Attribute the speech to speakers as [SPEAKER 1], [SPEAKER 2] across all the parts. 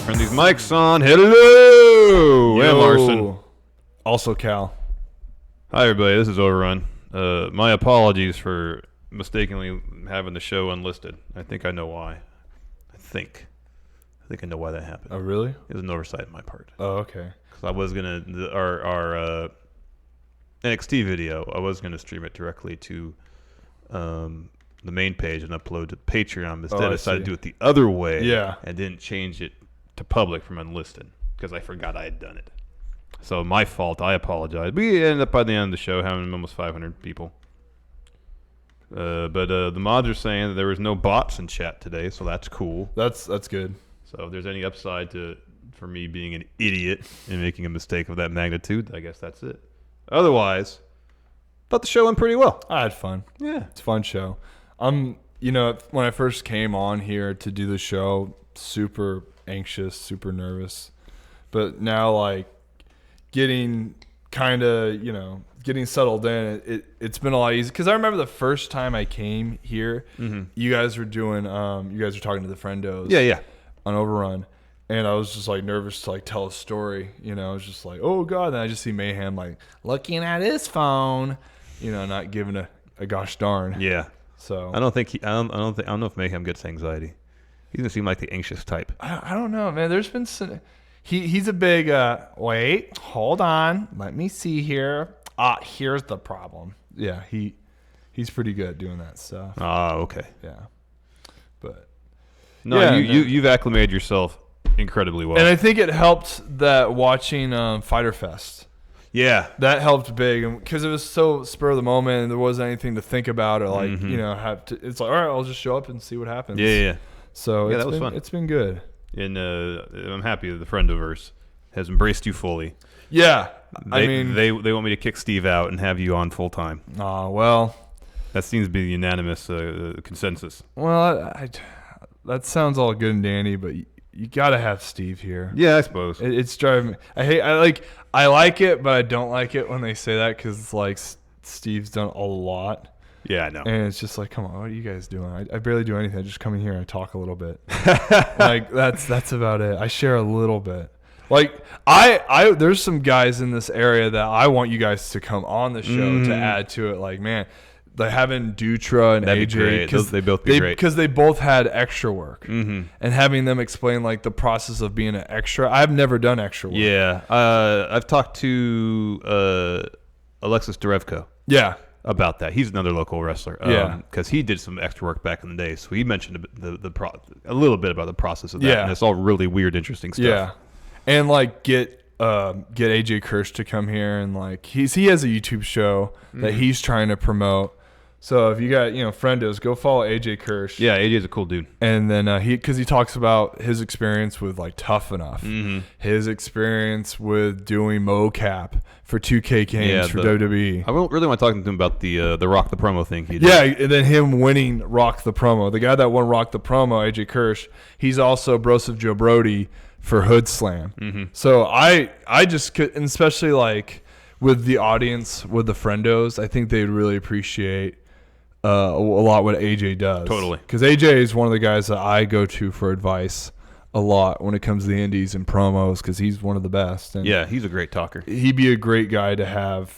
[SPEAKER 1] Turn these mics on. Hello! I'm Larson.
[SPEAKER 2] Also Cal.
[SPEAKER 1] Hi, everybody. This is Overrun. My apologies for mistakenly having the show unlisted. I think I know why. I think I know why that happened.
[SPEAKER 2] Oh, really?
[SPEAKER 1] It was an oversight on my part.
[SPEAKER 2] Oh, okay.
[SPEAKER 1] Because I was going to... Our NXT video, I was going to stream it directly to the main page and upload to Patreon. Instead, I decided to do it the other way.
[SPEAKER 2] Yeah.
[SPEAKER 1] And didn't change it to public from unlisted because I forgot I had done it. So my fault. I apologize. We ended up by the end of the show having almost 500 people. But the mods are saying that there was no bots in chat today, so that's cool.
[SPEAKER 2] That's good.
[SPEAKER 1] So if there's any upside for me being an idiot and making a mistake of that magnitude, I guess that's it. Otherwise, thought the show went pretty well.
[SPEAKER 2] I had fun.
[SPEAKER 1] Yeah.
[SPEAKER 2] It's a fun show. When I first came on here to do the show, super anxious, super nervous. But now, like, getting settled in, it's been a lot easier. Because I remember the first time I came here, you guys were talking to the friendos.
[SPEAKER 1] Yeah.
[SPEAKER 2] On Overrun. And I was just like nervous to like tell a story, I was just like, oh God. And I just see Mayhem like looking at his phone, not giving a gosh darn.
[SPEAKER 1] Yeah.
[SPEAKER 2] So
[SPEAKER 1] I don't know if Mayhem gets anxiety. He doesn't seem like the anxious type.
[SPEAKER 2] I don't know, man. There's been some, he's a big wait, hold on, let me see here. Here's the problem. Yeah, he's pretty good at doing that stuff.
[SPEAKER 1] Oh, okay.
[SPEAKER 2] Yeah, but
[SPEAKER 1] no,
[SPEAKER 2] yeah,
[SPEAKER 1] you've acclimated yourself incredibly well.
[SPEAKER 2] And I think it helped that watching Fighter Fest.
[SPEAKER 1] Yeah,
[SPEAKER 2] that helped big because it was so spur of the moment and there wasn't anything to think about or like it's like, all right, I'll just show up and see what happens.
[SPEAKER 1] Yeah.
[SPEAKER 2] So
[SPEAKER 1] that was fun.
[SPEAKER 2] It's been good.
[SPEAKER 1] And I'm happy that the Friendoverse has embraced you fully.
[SPEAKER 2] Yeah,
[SPEAKER 1] they want me to kick Steve out and have you on full time.
[SPEAKER 2] Well,
[SPEAKER 1] that seems to be the unanimous consensus.
[SPEAKER 2] Well, that sounds all good and dandy, but you got to have Steve here.
[SPEAKER 1] Yeah, I suppose.
[SPEAKER 2] It's driving me. I like it, but I don't like it when they say that because it's like Steve's done a lot.
[SPEAKER 1] Yeah, I know.
[SPEAKER 2] And it's just like, come on, what are you guys doing? I barely do anything. I just come in here and I talk a little bit. Like that's about it. I share a little bit. Like there's some guys in this area that I want you guys to come on the show to add to it. Like, man, like having Dutra and
[SPEAKER 1] That'd
[SPEAKER 2] AJ,
[SPEAKER 1] because they both be great
[SPEAKER 2] because they both had extra work, and having them explain like the process of being an extra. I've never done extra work.
[SPEAKER 1] Yeah, I've talked to Alexis Derevko.
[SPEAKER 2] Yeah.
[SPEAKER 1] About that, he's another local wrestler.
[SPEAKER 2] Yeah,
[SPEAKER 1] because he did some extra work back in the day, so he mentioned a little bit about the process of that.
[SPEAKER 2] Yeah,
[SPEAKER 1] and it's all really weird, interesting stuff.
[SPEAKER 2] Yeah, and like get AJ Kirsch to come here and like he has a YouTube show that he's trying to promote. So if you got friendos, go follow AJ Kirsch.
[SPEAKER 1] Yeah, AJ's a cool dude.
[SPEAKER 2] And then because he talks about his experience with like Tough Enough, his experience with doing mocap for 2K games for WWE.
[SPEAKER 1] I really want to talk to him about the Rock the Promo thing he did.
[SPEAKER 2] Yeah, and then him winning Rock the Promo. The guy that won Rock the Promo, AJ Kirsch, he's also Broseph Joe Brody for Hood Slam. So I just could, and especially like with the audience, with the friendos, I think they'd really appreciate a lot what AJ does.
[SPEAKER 1] Totally.
[SPEAKER 2] Because AJ is one of the guys that I go to for advice a lot when it comes to the indies and promos because he's one of the best. And
[SPEAKER 1] yeah, he's a great talker.
[SPEAKER 2] He'd be a great guy to have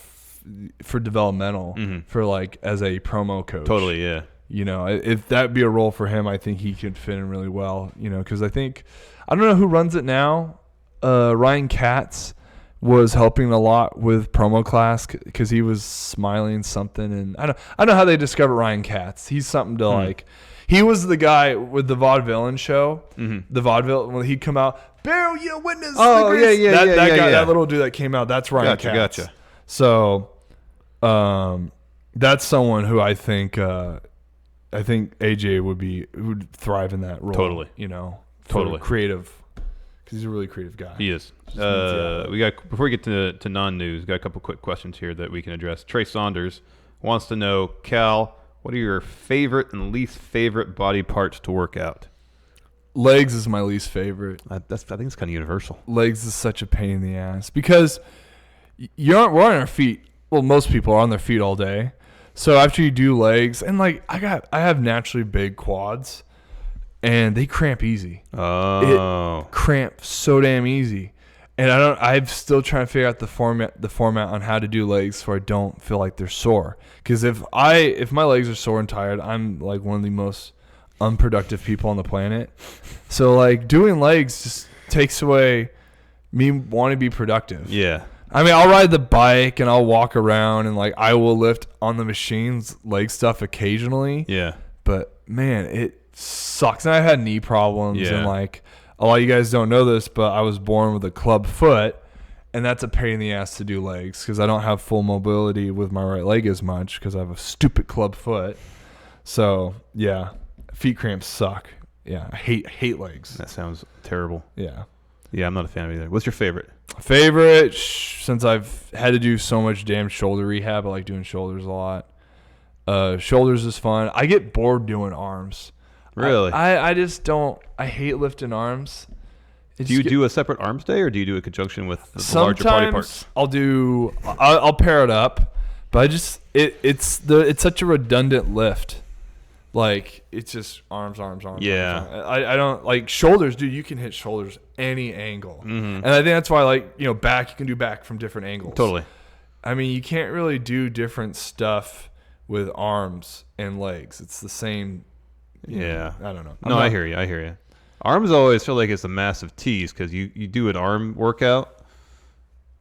[SPEAKER 2] for developmental for like as a promo coach.
[SPEAKER 1] Totally, yeah.
[SPEAKER 2] If that'd be a role for him, I think he could fit in really well. Because I don't know who runs it now. Ryan Katz was helping a lot with promo class because he was smiling something, and I don't know how they discovered Ryan Katz. He's something to like. He was the guy with the vaudevillain show. The vaudeville when he'd come out, bear you witness.
[SPEAKER 1] Oh
[SPEAKER 2] that guy,
[SPEAKER 1] yeah.
[SPEAKER 2] that little dude that came out. That's Ryan Katz.
[SPEAKER 1] Gotcha.
[SPEAKER 2] So, that's someone who I think AJ would thrive in that role.
[SPEAKER 1] Totally.
[SPEAKER 2] Totally creative. Because he's a really creative guy.
[SPEAKER 1] He is. We got before we get to non-news, got a couple quick questions here that we can address. Trey Saunders wants to know, Cal, what are your favorite and least favorite body parts to work out?
[SPEAKER 2] Legs is my least favorite.
[SPEAKER 1] I think it's kind of universal.
[SPEAKER 2] Legs is such a pain in the ass because we're on our feet. Well, most people are on their feet all day. So after you do legs, and like I have naturally big quads. and they cramp easy.
[SPEAKER 1] Oh.
[SPEAKER 2] It cramps so damn easy. And I'm still trying to figure out the format on how to do legs so I don't feel like they're sore. Because if my legs are sore and tired, I'm like one of the most unproductive people on the planet. So like doing legs just takes away me wanting to be productive.
[SPEAKER 1] Yeah.
[SPEAKER 2] I mean, I'll ride the bike and I'll walk around and like I will lift on the machines leg stuff occasionally.
[SPEAKER 1] Yeah.
[SPEAKER 2] But man, it sucks. And I had knee problems
[SPEAKER 1] Yeah.
[SPEAKER 2] and like a lot of you guys don't know this, but I was born with a club foot, and that's a pain in the ass to do legs because I don't have full mobility with my right leg as much because I have a stupid club foot. So yeah, feet cramps suck. Yeah, I hate legs.
[SPEAKER 1] That sounds terrible.
[SPEAKER 2] Yeah.
[SPEAKER 1] Yeah, I'm not a fan of either. What's your favorite?
[SPEAKER 2] Favorite, since I've had to do so much damn shoulder rehab, I like doing shoulders a lot. Shoulders is fun. I get bored doing arms.
[SPEAKER 1] Really?
[SPEAKER 2] I just don't. I hate lifting arms.
[SPEAKER 1] Do you do a separate arms day, or do you do a conjunction with the larger party parts?
[SPEAKER 2] I'll pair it up, but it's such a redundant lift. Like it's just arms.
[SPEAKER 1] Yeah.
[SPEAKER 2] Arms. I don't like shoulders, dude. You can hit shoulders any angle,
[SPEAKER 1] Mm-hmm.
[SPEAKER 2] and I think that's why back. You can do back from different angles.
[SPEAKER 1] Totally.
[SPEAKER 2] I mean, you can't really do different stuff with arms and legs. It's the same.
[SPEAKER 1] Yeah.
[SPEAKER 2] I don't know.
[SPEAKER 1] I hear you. Arms always feel like it's a massive tease because you do an arm workout,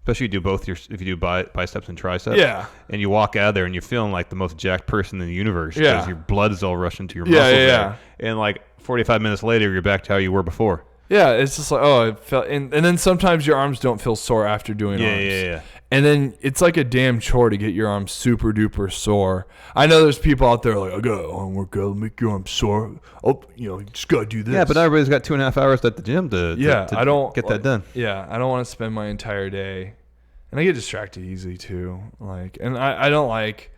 [SPEAKER 1] especially you do both if you do biceps and triceps.
[SPEAKER 2] Yeah.
[SPEAKER 1] And you walk out there and you're feeling like the most jacked person in the universe because
[SPEAKER 2] Yeah.
[SPEAKER 1] your blood is all rushing to your
[SPEAKER 2] Yeah,
[SPEAKER 1] muscles
[SPEAKER 2] yeah,
[SPEAKER 1] there. And like 45 minutes later, you're back to how you were before.
[SPEAKER 2] Yeah, it's just like, it felt, and then sometimes your arms don't feel sore after doing arms.
[SPEAKER 1] Yeah.
[SPEAKER 2] And then it's like a damn chore to get your arms super duper sore. I know there's people out there like, I got arm workout, make your arms sore. Oh, you just gotta do this.
[SPEAKER 1] Yeah, but everybody's got 2.5 hours at the gym to
[SPEAKER 2] I don't
[SPEAKER 1] get that done.
[SPEAKER 2] Yeah, I don't want to spend my entire day, and I get distracted easily too. Like, and I don't like.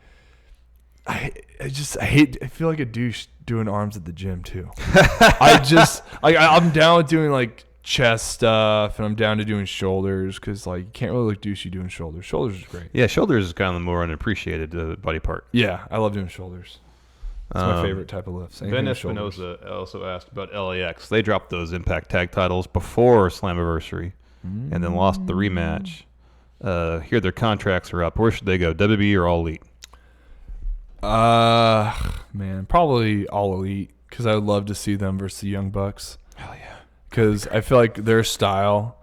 [SPEAKER 2] I feel like a douche doing arms at the gym too. I'm down with doing like chest stuff, and I'm down to doing shoulders because like you can't really look douchey doing shoulders. Shoulders is great.
[SPEAKER 1] Yeah, shoulders is kind of the more unappreciated body part.
[SPEAKER 2] Yeah, I love doing shoulders. It's my favorite type of lifts.
[SPEAKER 1] Ben Espinosa also asked about LAX. They dropped those Impact Tag titles before Slammiversary and then lost the rematch. Here their contracts are up. Where should they go, WWE or All Elite?
[SPEAKER 2] Man, probably All Elite because I would love to see them versus the Young Bucks.
[SPEAKER 1] Hell yeah.
[SPEAKER 2] Because I feel like their style,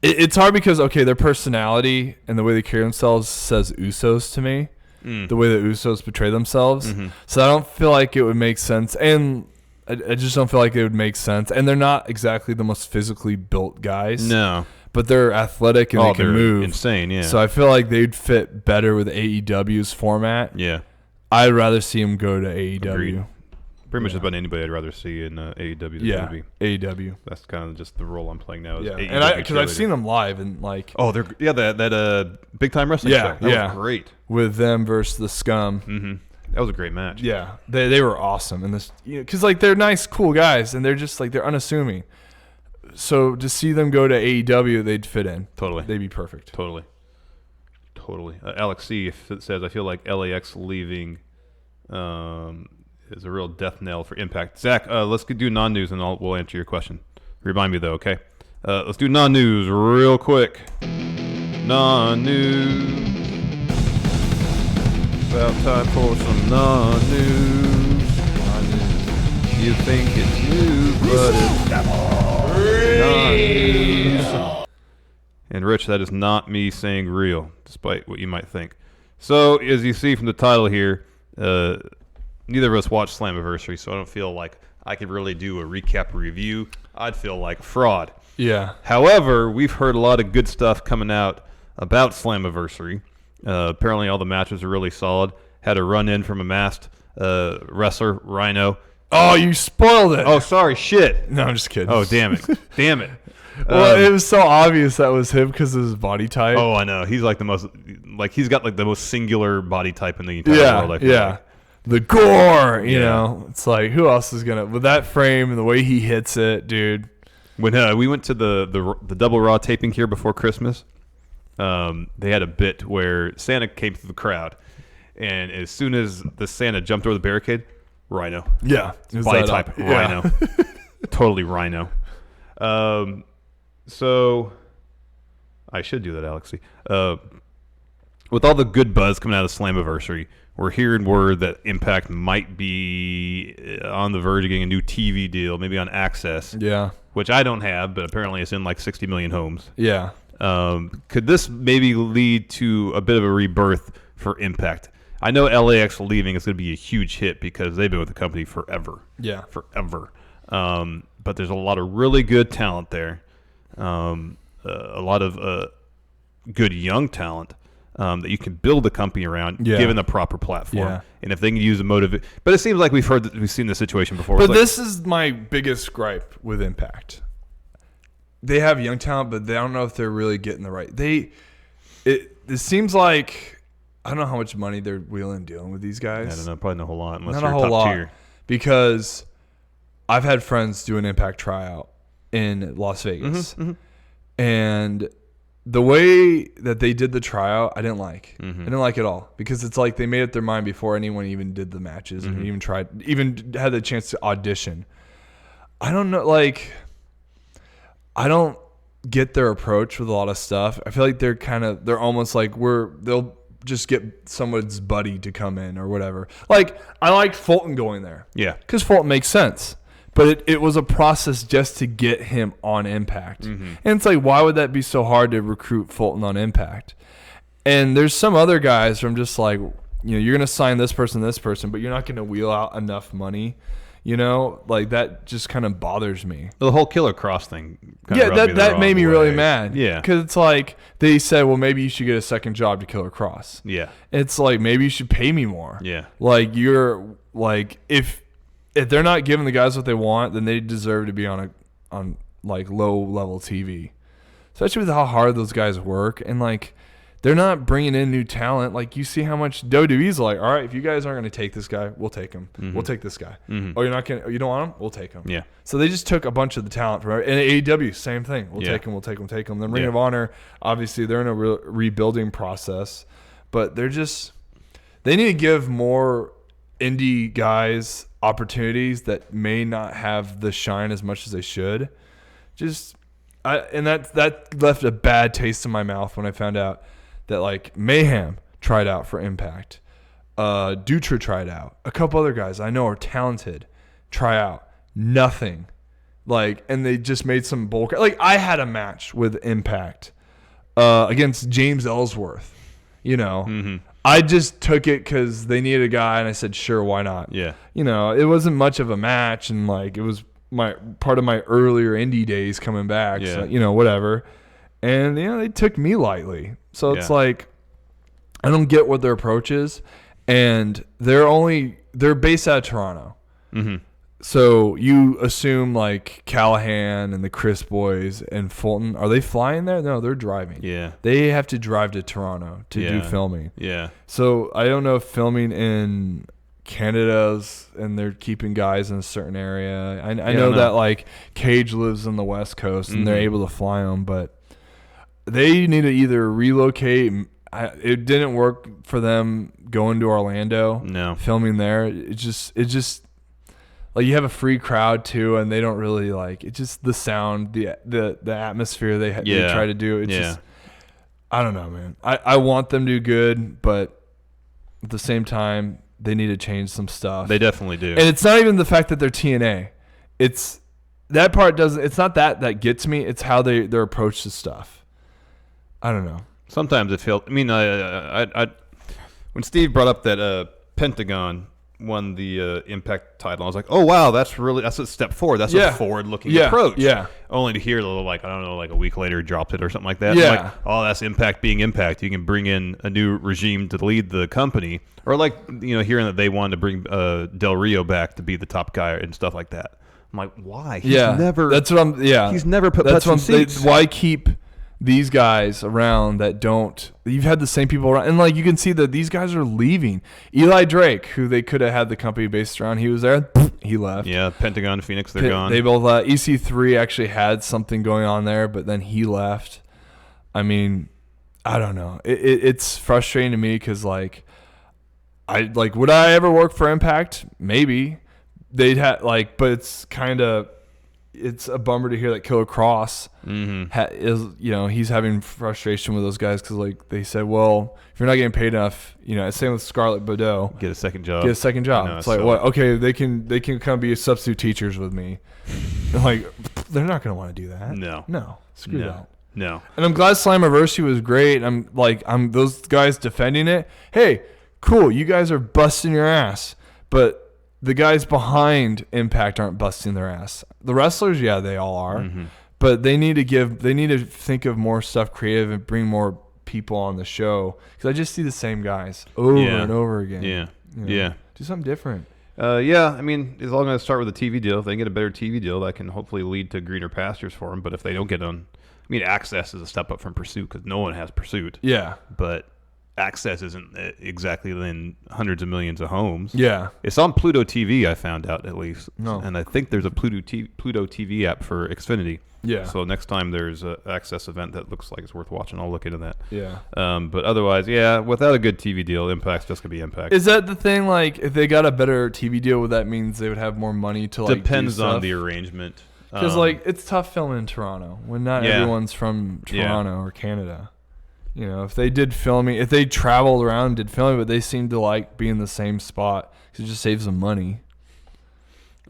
[SPEAKER 2] it's hard because, okay, their personality and the way they carry themselves says Usos to me, the way the Usos portray themselves. Mm-hmm. So I don't feel like it would make sense. And I just don't feel like it would make sense. And they're not exactly the most physically built guys.
[SPEAKER 1] No.
[SPEAKER 2] But they're athletic and they can move.
[SPEAKER 1] Insane, yeah.
[SPEAKER 2] So I feel like they'd fit better with AEW's format.
[SPEAKER 1] Yeah.
[SPEAKER 2] I'd rather see them go to AEW.
[SPEAKER 1] Agreed. Pretty much about anybody I'd rather see in AEW than WWE.
[SPEAKER 2] AEW.
[SPEAKER 1] That's kind of just the role I'm playing now. Is
[SPEAKER 2] Yeah,
[SPEAKER 1] AEW
[SPEAKER 2] and because I've seen them live and like.
[SPEAKER 1] Oh, they're that big time wrestling show. That was great.
[SPEAKER 2] With them versus the Scum.
[SPEAKER 1] Mm-hmm. That was a great match.
[SPEAKER 2] Yeah, they were awesome, and this because like they're nice, cool guys, and they're just like they're unassuming. So to see them go to AEW, they'd fit in.
[SPEAKER 1] Totally,
[SPEAKER 2] they'd be perfect.
[SPEAKER 1] Totally. Alex C says, I feel like LAX leaving is a real death knell for Impact. Zach, let's do non-news and we'll answer your question. Remind me though, okay? Let's do non-news real quick. Non-news. About time for some non-news. You think it's new, but it's non-news. And Rich, that is not me saying real, despite what you might think. So, as you see from the title here, neither of us watched Slammiversary, so I don't feel like I could really do a recap review. I'd feel like fraud.
[SPEAKER 2] Yeah.
[SPEAKER 1] However, we've heard a lot of good stuff coming out about Slammiversary. Apparently all the matches are really solid. Had a run-in from a masked wrestler, Rhino.
[SPEAKER 2] Oh, you spoiled it.
[SPEAKER 1] Oh, sorry, shit.
[SPEAKER 2] No, I'm just kidding.
[SPEAKER 1] Oh, damn it. Damn it.
[SPEAKER 2] Well, it was so obvious that was him because of his body type.
[SPEAKER 1] Oh, I know. He's like he's got like the most singular body type in the entire world, I feel like.
[SPEAKER 2] The gore, you know. It's like, who else is going to, with that frame and the way he hits it, dude.
[SPEAKER 1] When we went to the Double Raw taping here before Christmas, they had a bit where Santa came through the crowd, and as soon as the Santa jumped over the barricade, Rhino.
[SPEAKER 2] Yeah.
[SPEAKER 1] Body type Rhino. Totally Rhino. So I should do that, Alexi. With all the good buzz coming out of Slammiversary, we're hearing word that Impact might be on the verge of getting a new TV deal, maybe on Access.
[SPEAKER 2] Yeah.
[SPEAKER 1] Which I don't have, but apparently it's in like 60 million homes.
[SPEAKER 2] Yeah.
[SPEAKER 1] Could this maybe lead to a bit of a rebirth for Impact? I know LAX leaving is going to be a huge hit because they've been with the company forever.
[SPEAKER 2] Yeah.
[SPEAKER 1] Forever. But there's a lot of really good talent there. A lot of good young talent that you can build a company around, given the proper platform.
[SPEAKER 2] Yeah.
[SPEAKER 1] And if they can use a motive, but it seems like we've seen this situation before.
[SPEAKER 2] But this is my biggest gripe with Impact. They have young talent, but they don't know if they're really getting the right. It seems like I don't know how much money they're wheeling and dealing with these guys.
[SPEAKER 1] I don't know, probably not a whole lot unless
[SPEAKER 2] Not
[SPEAKER 1] you're
[SPEAKER 2] a whole
[SPEAKER 1] top
[SPEAKER 2] lot,
[SPEAKER 1] tier.
[SPEAKER 2] because I've had friends do an Impact tryout in Las Vegas, and the way that they did the tryout, I didn't like. I didn't like at all, because it's like they made up their mind before anyone even did the matches and even had the chance to audition. I don't know, like, I don't get their approach with a lot of stuff. I feel like they're almost like they'll just get someone's buddy to come in or whatever. Like, I liked Fulton going there.
[SPEAKER 1] Yeah.
[SPEAKER 2] Because Fulton makes sense. But it was a process just to get him on Impact. And it's like, why would that be so hard to recruit Fulton on Impact? And there's some other guys from just like, you're going to sign this person, but you're not going to wheel out enough money. Like, that just kind of bothers me.
[SPEAKER 1] The whole Killer Cross thing.
[SPEAKER 2] That made me really mad.
[SPEAKER 1] Yeah.
[SPEAKER 2] Because it's like, they said, well, maybe you should get a second job to Killer Cross.
[SPEAKER 1] Yeah.
[SPEAKER 2] It's like, maybe you should pay me more.
[SPEAKER 1] Yeah.
[SPEAKER 2] Like, if they're not giving the guys what they want, then they deserve to be on like low level TV, especially with how hard those guys work. And like, they're not bringing in new talent. Like, you see how much WWE's like, all right, if you guys aren't going to take this guy, we'll take him. We'll take this guy. Oh, you're not going to, you don't want him? We'll take him.
[SPEAKER 1] Yeah.
[SPEAKER 2] So they just took a bunch of the talent from, and AEW, same thing. We'll take him. Then Ring of Honor, obviously they're in a rebuilding process, but they need to give more indie guys opportunities that may not have the shine as much as they should. And that left a bad taste in my mouth when I found out that like Mayhem tried out for Impact, Dutra tried out, a couple other guys I know are talented try out, nothing. Like, and they just made some bull. Like, I had a match with Impact against James Ellsworth, I just took it because they needed a guy, and I said, sure, why not? Yeah. It wasn't much of a match, and like, it was part of my earlier indie days coming back. Yeah. So, whatever. And they took me lightly. So it's like, I don't get what their approach is, and they're based out of Toronto. So you assume like Callahan and the Chris boys and Fulton, are they flying there? No, they're driving. Yeah. They have to drive to Toronto to do filming. Yeah. So I don't know if filming in Canada's and they're keeping guys in a certain area. I know that like Cage lives on the West Coast and they're able to fly them, but they need to either relocate. It didn't work for them going to Orlando. No. Filming there. It just like, you have a free crowd too, and they don't really like it. Just the sound, the atmosphere they try to do. It's just, I don't know, man. I want them to do good, but at the same time, they need to change some stuff.
[SPEAKER 1] They definitely do.
[SPEAKER 2] And it's not even the fact that they're TNA. It's that part doesn't. It's not that gets me. It's how their approach to stuff. I don't know. Sometimes it feels.
[SPEAKER 1] I mean, I when Steve brought up that Pentagon won the Impact title, I was like, oh wow, that's a step forward. That's a forward-looking approach. Yeah. Only to hear a little, like, I don't know, like a week later dropped it or something like that. Yeah. Like, oh, that's Impact being Impact. You can bring in a new regime to lead the company, or like, hearing that they wanted to bring Del Rio back to be the top guy and stuff like that. I'm like, why? He's never. That's what I'm. Yeah. He's never put. That's what I'm saying.
[SPEAKER 2] Why keep these guys around that don't? You've had the same people around, and like, you can see that these guys are leaving. Eli Drake, who they could have had the company based around, he was there. He left.
[SPEAKER 1] Yeah, Pentagon, Phoenix, they're gone.
[SPEAKER 2] They both EC3 actually had something going on there, but then he left. I mean, I don't know. It's frustrating to me because, like, would I ever work for Impact? Maybe. they'd had like, but it's a bummer to hear that Killer Cross is, he's having frustration with those guys because like they said, well, if you're not getting paid enough, same with Scarlett Bordeaux.
[SPEAKER 1] Get a second job.
[SPEAKER 2] It's like, what? Okay, they can come be substitute teachers with me. Like, they're not going to want to do that. No, screw that.
[SPEAKER 1] No.
[SPEAKER 2] And I'm glad Slammiversary was great. I'm those guys defending it. Hey, cool, you guys are busting your ass, but the guys behind Impact aren't busting their ass. The wrestlers, yeah, they all are. But they need to think of more stuff creative and bring more people on the show. Because I just see the same guys over and over again.
[SPEAKER 1] Yeah.
[SPEAKER 2] Do something different.
[SPEAKER 1] I mean, as long as I start with a TV deal, if they get a better TV deal, that can hopefully lead to greener pastures for them. But if they don't get on, I mean, Access is a step up from Pursuit because no one has Pursuit.
[SPEAKER 2] Yeah.
[SPEAKER 1] But Access isn't exactly in hundreds of millions of homes.
[SPEAKER 2] Yeah.
[SPEAKER 1] It's on Pluto TV, I found out, at least.
[SPEAKER 2] No.
[SPEAKER 1] And I think there's a Pluto TV app for Xfinity.
[SPEAKER 2] Yeah.
[SPEAKER 1] So next time there's an Access event that looks like it's worth watching, I'll look into that.
[SPEAKER 2] Yeah.
[SPEAKER 1] But otherwise, without a good TV deal, Impact's just going to be Impact.
[SPEAKER 2] Is that the thing? Like, if they got a better TV deal, would that means they would have more money to like
[SPEAKER 1] Depends
[SPEAKER 2] do
[SPEAKER 1] on
[SPEAKER 2] stuff?
[SPEAKER 1] the arrangement.
[SPEAKER 2] Because it's tough filming in Toronto when not everyone's from Toronto or Canada. If they did filming, if they traveled around and did filming, but they seem to like be in the same spot because it just saves them money.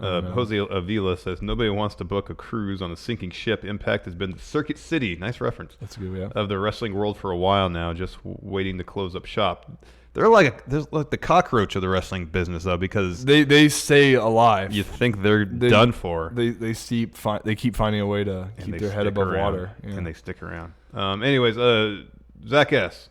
[SPEAKER 1] Jose Avila says, nobody wants to book a cruise on a sinking ship. Impact has been the Circuit City, nice reference,
[SPEAKER 2] That's good, yeah.
[SPEAKER 1] of the wrestling world for a while now, just waiting to close up shop. They're like the cockroach of the wrestling business, though, because
[SPEAKER 2] they stay alive.
[SPEAKER 1] you think they're done for.
[SPEAKER 2] They keep finding a way to keep their head above water. Yeah.
[SPEAKER 1] And they stick around. Anyways, Zach S.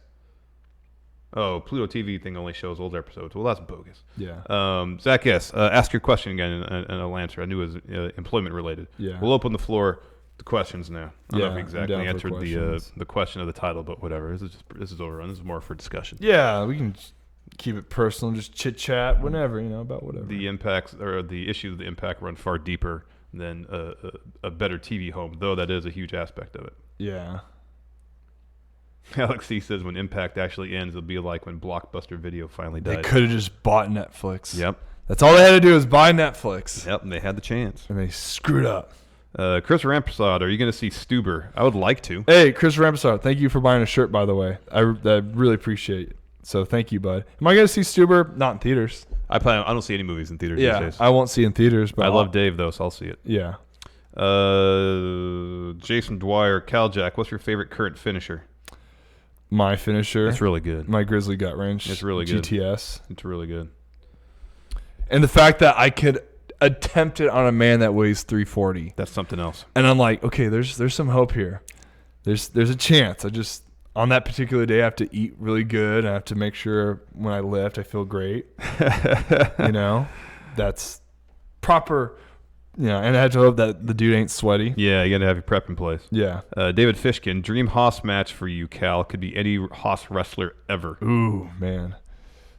[SPEAKER 1] Oh, Pluto TV thing only shows old episodes. Well, that's bogus.
[SPEAKER 2] Yeah.
[SPEAKER 1] Zach S., ask your question again, and I'll answer. I knew it was employment related.
[SPEAKER 2] Yeah.
[SPEAKER 1] We'll open the floor to questions now. I don't know if
[SPEAKER 2] Yeah,
[SPEAKER 1] we exactly
[SPEAKER 2] I'm down for
[SPEAKER 1] answered the question of the title, but whatever. This is overrun. This is more for discussion.
[SPEAKER 2] Yeah, we can keep it personal, just chit chat whenever, about whatever.
[SPEAKER 1] The impacts or the issues of the Impact run far deeper than a better TV home, though that is a huge aspect of it.
[SPEAKER 2] Yeah.
[SPEAKER 1] Alex C says when Impact actually ends, it'll be like when Blockbuster Video finally died.
[SPEAKER 2] They could have just bought Netflix.
[SPEAKER 1] Yep.
[SPEAKER 2] That's all they had to do is buy Netflix.
[SPEAKER 1] Yep, and they had the chance.
[SPEAKER 2] And they screwed up.
[SPEAKER 1] Chris Ramprasad, are you going to see Stuber? I would like to.
[SPEAKER 2] Hey, Chris Ramprasad, thank you for buying a shirt, by the way. I really appreciate it. So thank you, bud. Am I going to see Stuber? Not in theaters.
[SPEAKER 1] I don't see any movies in theaters these days.
[SPEAKER 2] I won't see it in theaters. But
[SPEAKER 1] I love Dave, though, so I'll see it.
[SPEAKER 2] Yeah.
[SPEAKER 1] Jason Dwyer, Caljack, what's your favorite current finisher?
[SPEAKER 2] My finisher.
[SPEAKER 1] It's really good.
[SPEAKER 2] My Grizzly Gut Wrench.
[SPEAKER 1] It's really good.
[SPEAKER 2] GTS.
[SPEAKER 1] It's really good.
[SPEAKER 2] And the fact that I could attempt it on a man that weighs 340.
[SPEAKER 1] That's something else.
[SPEAKER 2] And I'm like, okay, there's some hope here. There's a chance. I just, on that particular day, I have to eat really good. I have to make sure when I lift, I feel great. That's proper. And I have to hope that the dude ain't sweaty.
[SPEAKER 1] Yeah, you got to have your prep in place.
[SPEAKER 2] Yeah.
[SPEAKER 1] David Fishkin, dream Haas match for you, Cal. Could be any Haas wrestler ever.
[SPEAKER 2] Ooh, man.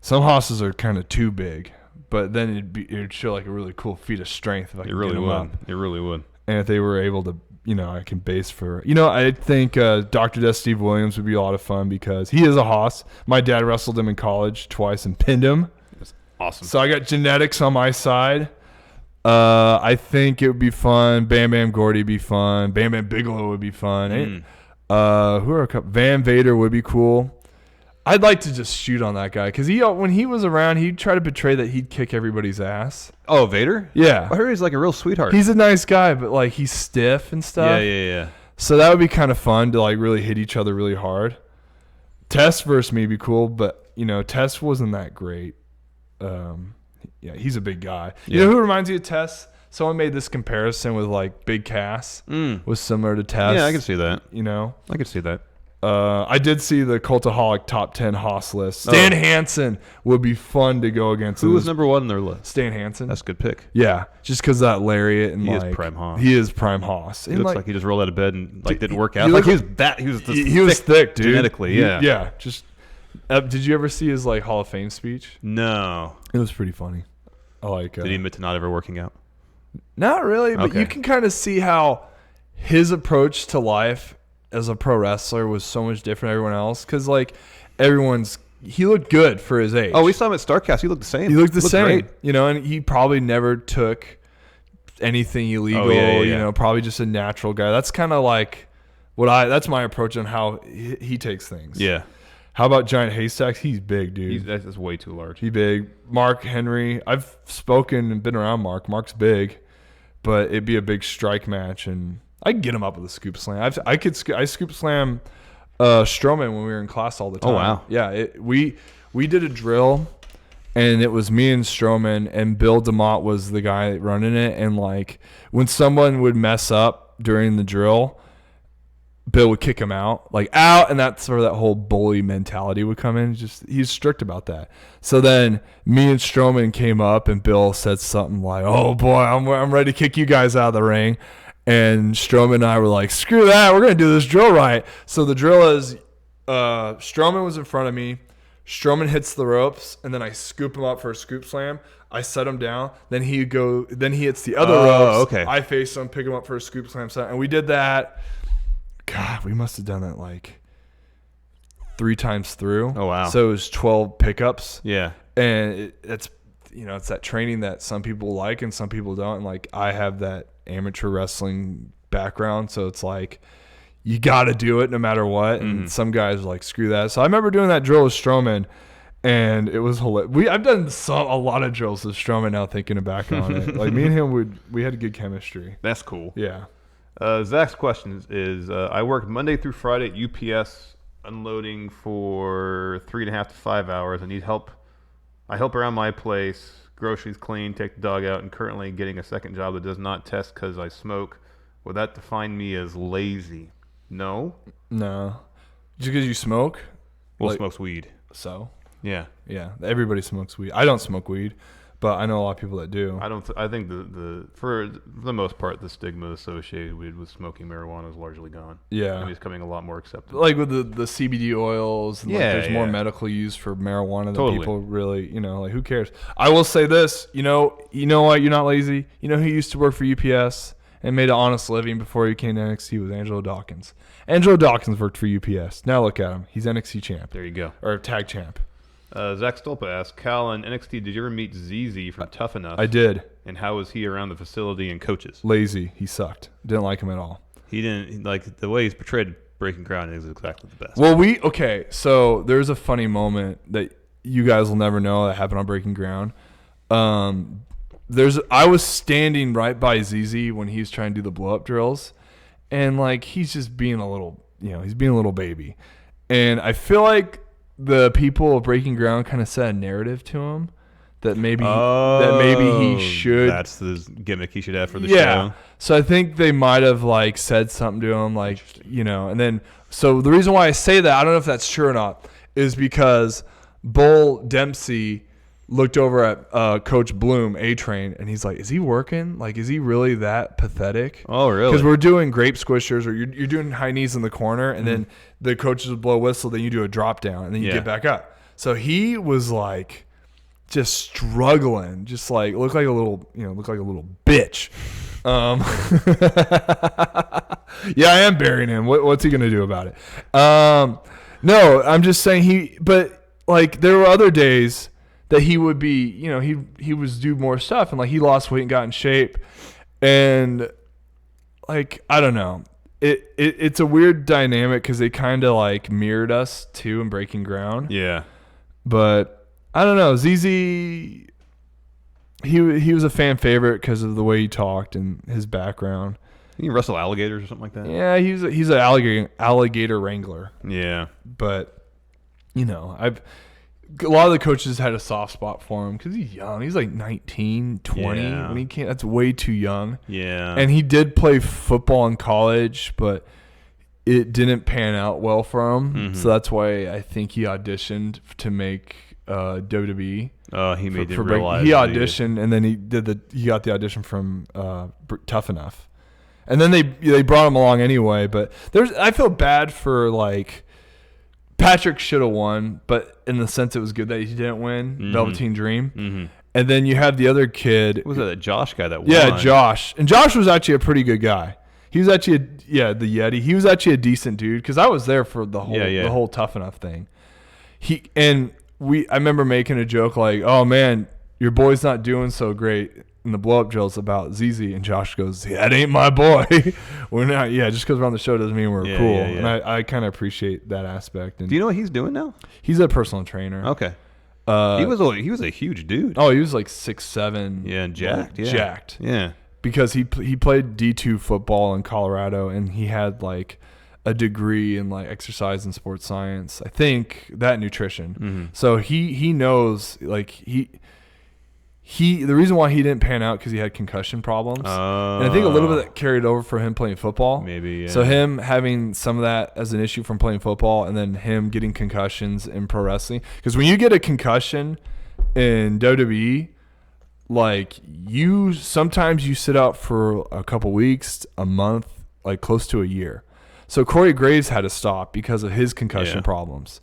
[SPEAKER 2] Some Haas's are kind of too big, but then it'd show like a really cool feat of strength if I could get them up.
[SPEAKER 1] It really would.
[SPEAKER 2] And if they were able to, I can base for, I think Dr. Death Steve Williams would be a lot of fun because he is a Haas. My dad wrestled him in college twice and pinned him.
[SPEAKER 1] That's awesome.
[SPEAKER 2] So I got genetics on my side. I think it would be fun. Bam Bam Gordy would be fun. Bam Bam Bigelow would be fun. Who are a couple? Van Vader would be cool. I'd like to just shoot on that guy because when he was around, he'd try to portray that he'd kick everybody's ass.
[SPEAKER 1] Oh, Vader?
[SPEAKER 2] Yeah.
[SPEAKER 1] I heard he's like a real sweetheart.
[SPEAKER 2] He's a nice guy, but like he's stiff and stuff.
[SPEAKER 1] Yeah.
[SPEAKER 2] So that would be kind of fun to like really hit each other really hard. Tess versus me would be cool, but Tess wasn't that great. Yeah, he's a big guy.
[SPEAKER 1] Yeah.
[SPEAKER 2] You know who reminds you of Tess? Someone made this comparison with like Big Cass was similar to Tess.
[SPEAKER 1] Yeah, I can see that.
[SPEAKER 2] I
[SPEAKER 1] can see that.
[SPEAKER 2] I did see the Cultaholic top 10 Haas list. Stan Hansen would be fun to go against.
[SPEAKER 1] Who was number one on their list?
[SPEAKER 2] Stan Hansen.
[SPEAKER 1] That's a good pick.
[SPEAKER 2] Yeah, just because that lariat and
[SPEAKER 1] he is prime Haas.
[SPEAKER 2] He is prime Haas.
[SPEAKER 1] He looks like he just rolled out of bed and didn't work out.
[SPEAKER 2] He was thick, dude.
[SPEAKER 1] Genetically, yeah.
[SPEAKER 2] Yeah. Just did you ever see his like Hall of Fame speech?
[SPEAKER 1] No.
[SPEAKER 2] It was pretty funny.
[SPEAKER 1] Did he admit to not ever working out?
[SPEAKER 2] Not really, but
[SPEAKER 1] Okay.
[SPEAKER 2] you can kind of see how his approach to life as a pro wrestler was so much different than everyone else because like everyone's he looked good for his age.
[SPEAKER 1] Oh, we saw him at StarCast. He looked the same.
[SPEAKER 2] He looked the same.
[SPEAKER 1] Great.
[SPEAKER 2] You know, and he probably never took anything illegal. You know, probably just a natural guy. That's kind of like that's my approach on how he takes things.
[SPEAKER 1] Yeah.
[SPEAKER 2] How about Giant Haystacks? He's big, dude.
[SPEAKER 1] That's way too large.
[SPEAKER 2] He's big. Mark Henry. I've spoken and been around Mark. Mark's big, but it'd be a big strike match, and I can get him up with a scoop slam. I scoop slam Strowman when we were in class all the time.
[SPEAKER 1] Oh wow.
[SPEAKER 2] Yeah. We did a drill, and it was me and Strowman, and Bill DeMott was the guy running it. And like when someone would mess up during the drill, Bill would kick him out, and that's where that whole bully mentality would come in. He's strict about that. So then me and Strowman came up, and Bill said something like, "Oh boy, I'm ready to kick you guys out of the ring." And Strowman and I were like, "Screw that, we're gonna do this drill right." So the drill is, Strowman was in front of me. Strowman hits the ropes, and then I scoop him up for a scoop slam. I set him down. Then he hits the other ropes.
[SPEAKER 1] Okay.
[SPEAKER 2] I face him, pick him up for a scoop slam, and we did that. God, we must have done that like 3 times through.
[SPEAKER 1] Oh, wow.
[SPEAKER 2] So it was 12 pickups.
[SPEAKER 1] Yeah.
[SPEAKER 2] And it's that training that some people like and some people don't. And like I have that amateur wrestling background, so it's like you got to do it no matter what. And some guys are like, screw that. So I remember doing that drill with Strowman, and it was hilarious. I've done a lot of drills with Strowman now, thinking back on it. Like me and him we had good chemistry.
[SPEAKER 1] That's cool.
[SPEAKER 2] Yeah.
[SPEAKER 1] Zach's question is I work Monday through Friday at UPS unloading for 3.5 to 5 hours. I need help. I help around my place, groceries clean, take the dog out, and currently getting a second job that does not test because I smoke. Would that define me as lazy? No.
[SPEAKER 2] Just because you smoke?
[SPEAKER 1] Well, smokes weed.
[SPEAKER 2] So?
[SPEAKER 1] Yeah.
[SPEAKER 2] Everybody smokes weed. I don't smoke weed, but I know a lot of people that do.
[SPEAKER 1] I think for the most part, the stigma associated with smoking marijuana is largely gone.
[SPEAKER 2] Yeah.
[SPEAKER 1] I mean, it's becoming a lot more acceptable.
[SPEAKER 2] Like with the CBD oils, and there's more medical use for marijuana than people really, like who cares? I will say this, you know what? You're not lazy. You know who used to work for UPS and made an honest living before he came to NXT was Angelo Dawkins. Angelo Dawkins worked for UPS. Now look at him. He's NXT champ.
[SPEAKER 1] There you go.
[SPEAKER 2] Or tag champ.
[SPEAKER 1] Zach Stolpa asked, Cal, in NXT, did you ever meet ZZ from Tough Enough?
[SPEAKER 2] I did.
[SPEAKER 1] And how was he around the facility and coaches?
[SPEAKER 2] Lazy. He sucked. Didn't like him at all.
[SPEAKER 1] He didn't, like, the way he's portrayed Breaking Ground is exactly the best.
[SPEAKER 2] Well, so there's a funny moment that you guys will never know that happened on Breaking Ground. I was standing right by ZZ when he was trying to do the blow-up drills, and, like, he's just being a little, he's being a little baby. And I feel like the people of Breaking Ground kind of set a narrative to him that maybe he should.
[SPEAKER 1] That's the gimmick he should have for the
[SPEAKER 2] show.
[SPEAKER 1] show.
[SPEAKER 2] So I think they might have like said something to him, like and then so the reason why I say that, I don't know if that's true or not, is because Bull Dempsey looked over at Coach Bloom, A-Train, and he's like, "Is he working? Like, is he really that pathetic?"
[SPEAKER 1] Oh, really?
[SPEAKER 2] Because we're doing grape squishers, or you're doing high knees in the corner, and then the coaches would blow a whistle, then you do a drop down, and then you get back up. So he was like, just struggling, just like looked like a little bitch. Yeah, I am burying him. What's he gonna do about it? No, I'm just saying but like there were other days that he would be, he was do more stuff, and like he lost weight and got in shape, and like I don't know, it's a weird dynamic because they kind of like mirrored us too in Breaking Ground.
[SPEAKER 1] Yeah,
[SPEAKER 2] but I don't know, ZZ. He was a fan favorite because of the way he talked and his background.
[SPEAKER 1] Can you wrestle alligators or something like that?
[SPEAKER 2] Yeah, he's an alligator wrangler.
[SPEAKER 1] Yeah,
[SPEAKER 2] but a lot of the coaches had a soft spot for him because he's young. He's like 19, 20 when he came. That's way too young.
[SPEAKER 1] Yeah.
[SPEAKER 2] And he did play football in college, but it didn't pan out well for him. Mm-hmm. So that's why I think he auditioned to make WWE.
[SPEAKER 1] Oh, he made it realize.
[SPEAKER 2] He auditioned, and then he got the audition from Tough Enough. And then they brought him along anyway. But I feel bad for like Patrick should have won, but in the sense it was good that he didn't win, Velveteen Dream. Mm-hmm. And then you have the other kid.
[SPEAKER 1] Was that Josh guy that won?
[SPEAKER 2] Yeah, Josh. And Josh was actually a pretty good guy. He was actually the Yeti. He was actually a decent dude because I was there for the whole Tough Enough thing. I remember making a joke like, "Oh man, your boy's not doing so great." In the blow up drills about ZZ, and Josh goes, "Yeah, that ain't my boy." We're not. Yeah, just because we're on the show doesn't mean we're cool.
[SPEAKER 1] Yeah, yeah.
[SPEAKER 2] And I kind of appreciate that aspect. And
[SPEAKER 1] Do you know what he's doing now?
[SPEAKER 2] he's a personal trainer.
[SPEAKER 1] Okay. He was a huge dude.
[SPEAKER 2] Oh, he was like 6'7".
[SPEAKER 1] Yeah, and jacked.
[SPEAKER 2] Like,
[SPEAKER 1] Yeah.
[SPEAKER 2] Jacked.
[SPEAKER 1] Yeah.
[SPEAKER 2] Because he played D2 football in Colorado, and he had like a degree in like exercise and sports science. I think that nutrition.
[SPEAKER 1] Mm-hmm.
[SPEAKER 2] So he knows like he the reason why he didn't pan out because he had concussion problems. And I think a little bit that carried over for him playing football.
[SPEAKER 1] Maybe. Yeah.
[SPEAKER 2] So him having some of that as an issue from playing football, and then him getting concussions in pro wrestling. Because when you get a concussion in WWE, like sometimes you sit out for a couple weeks, a month, like close to a year. So Corey Graves had to stop because of his concussion problems.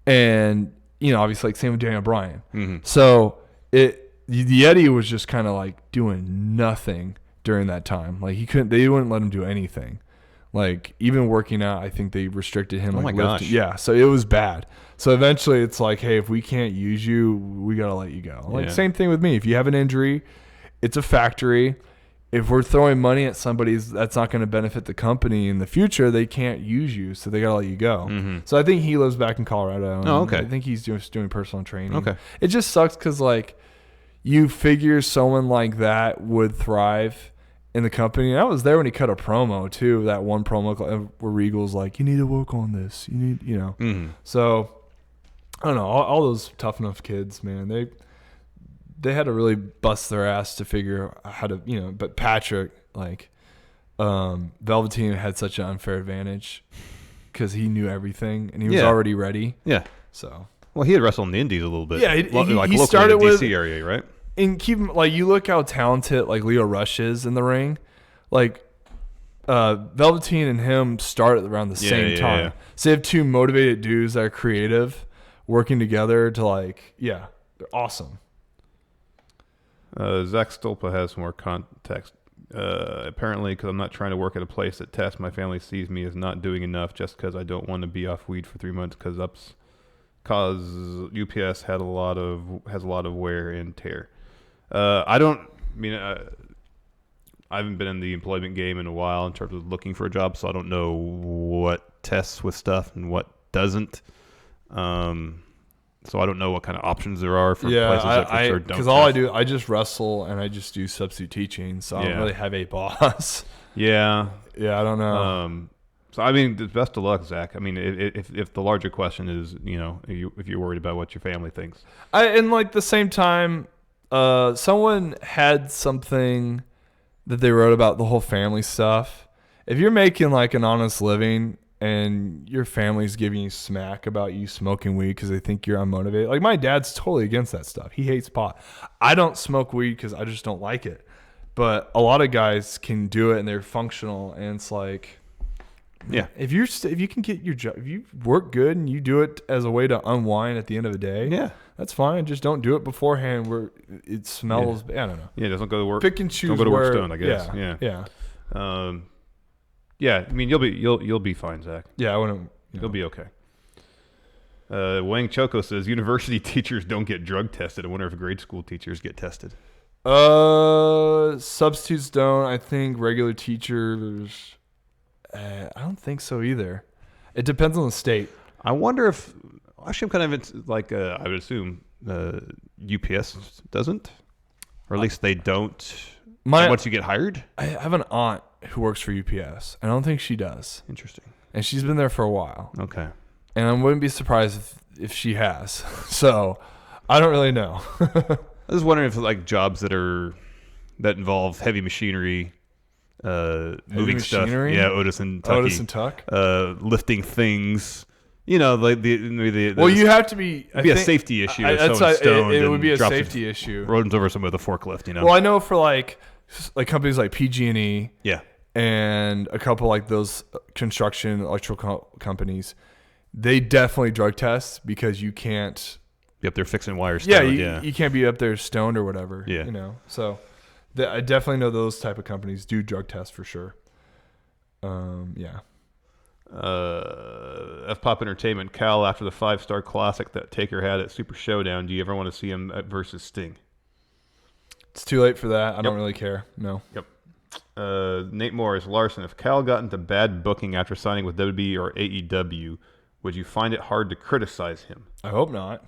[SPEAKER 2] And, obviously like same with Daniel Bryan.
[SPEAKER 1] Mm-hmm.
[SPEAKER 2] So the Eddie was just kind of like doing nothing during that time. Like they wouldn't let him do anything. Like even working out, I think they restricted him.
[SPEAKER 1] Oh
[SPEAKER 2] like
[SPEAKER 1] my gosh.
[SPEAKER 2] lifting. Yeah. So it was bad. So eventually it's like, hey, if we can't use you, we got to let you go. Like same thing with me. If you have an injury, it's a factory. If we're throwing money at somebody that's not going to benefit the company in the future, they can't use you. So they got to let you go.
[SPEAKER 1] Mm-hmm.
[SPEAKER 2] So I think he lives back in Colorado.
[SPEAKER 1] Oh, okay.
[SPEAKER 2] I think he's just doing personal training.
[SPEAKER 1] Okay.
[SPEAKER 2] It just sucks because like you figure someone like that would thrive in the company. And I was there when he cut a promo too. That one promo where Regal's like, "You need to work on this. You need,
[SPEAKER 1] Mm-hmm.
[SPEAKER 2] So I don't know. All those tough enough kids, man. They had to really bust their ass to figure out how to, But Patrick, like, Velveteen had such an unfair advantage because he knew everything and he was already ready.
[SPEAKER 1] Yeah.
[SPEAKER 2] So.
[SPEAKER 1] Well, he had wrestled in the Indies a little bit.
[SPEAKER 2] Yeah, he
[SPEAKER 1] locally
[SPEAKER 2] started
[SPEAKER 1] in the
[SPEAKER 2] with
[SPEAKER 1] DC area, right?
[SPEAKER 2] And you look how talented like Leo Rush is in the ring, like Velveteen and him started around the same time. Yeah. So you have two motivated dudes that are creative, working together to they're awesome.
[SPEAKER 1] Zach Stolpa has some more context. Apparently, because I'm not trying to work at a place that Tess, my family sees me as not doing enough just because I don't want to be off weed for 3 months because UPS has a lot of wear and tear. I haven't been in the employment game in a while in terms of looking for a job, so I don't know what tests with stuff and what doesn't. So I don't know what kind of options there are for places that for sure don't.
[SPEAKER 2] Because all I do, I just wrestle and I just do substitute teaching, so I don't really have a boss.
[SPEAKER 1] Yeah.
[SPEAKER 2] Yeah, I don't know.
[SPEAKER 1] So I mean, best of luck, Zach. I mean, if the larger question is, if you're worried about what your family thinks.
[SPEAKER 2] And like the same time, someone had something that they wrote about the whole family stuff. If you're making like an honest living and your family's giving you smack about you smoking weed because they think you're unmotivated. Like my dad's totally against that stuff. He hates pot. I don't smoke weed because I just don't like it. But a lot of guys can do it and they're functional. And it's like,
[SPEAKER 1] yeah,
[SPEAKER 2] if you can get your job, if you work good and you do it as a way to unwind at the end of the day,
[SPEAKER 1] yeah,
[SPEAKER 2] that's fine. Just don't do it beforehand where it smells. Yeah. I don't know.
[SPEAKER 1] Yeah, just don't go to work.
[SPEAKER 2] Pick and choose.
[SPEAKER 1] Don't go to work stoned, I guess.
[SPEAKER 2] Yeah.
[SPEAKER 1] Yeah, I mean you'll be fine, Zach.
[SPEAKER 2] Yeah, I wouldn't.
[SPEAKER 1] You'll be okay. Wang Choco says university teachers don't get drug tested. I wonder if grade school teachers get tested.
[SPEAKER 2] Substitutes don't. I think regular teachers. I don't think so either. It depends on the state.
[SPEAKER 1] I wonder if actually I'm kind of like I would assume UPS doesn't, or at least they don't. Once you get hired,
[SPEAKER 2] I have an aunt who works for UPS. I don't think she does.
[SPEAKER 1] Interesting.
[SPEAKER 2] And she's been there for a while.
[SPEAKER 1] Okay.
[SPEAKER 2] And I wouldn't be surprised if she has. So I don't really know.
[SPEAKER 1] I was wondering if like jobs that involve heavy machinery, moving stuff. Yeah, Otis and
[SPEAKER 2] Tuck.
[SPEAKER 1] Lifting things. Like the
[SPEAKER 2] well, you have to be.
[SPEAKER 1] It'd be a safety issue. It
[SPEAKER 2] would be a safety issue.
[SPEAKER 1] Runs over someone with a forklift.
[SPEAKER 2] Well, I know for like companies like PG&E.
[SPEAKER 1] Yeah.
[SPEAKER 2] And a couple like those construction electrical companies, they definitely drug test because you can't
[SPEAKER 1] be up there fixing wires.
[SPEAKER 2] You can't be up there stoned or whatever.
[SPEAKER 1] Yeah.
[SPEAKER 2] So I definitely know those type of companies do drug test for sure. Yeah.
[SPEAKER 1] F-Pop Entertainment, Cal, after the 5-star classic that Taker had at Super Showdown, do you ever want to see him versus Sting?
[SPEAKER 2] It's too late for that. I don't really care. No.
[SPEAKER 1] Yep. Nate Morris, Larson, if Cal got into bad booking after signing with WWE or AEW, would you find it hard to criticize him?
[SPEAKER 2] I hope not.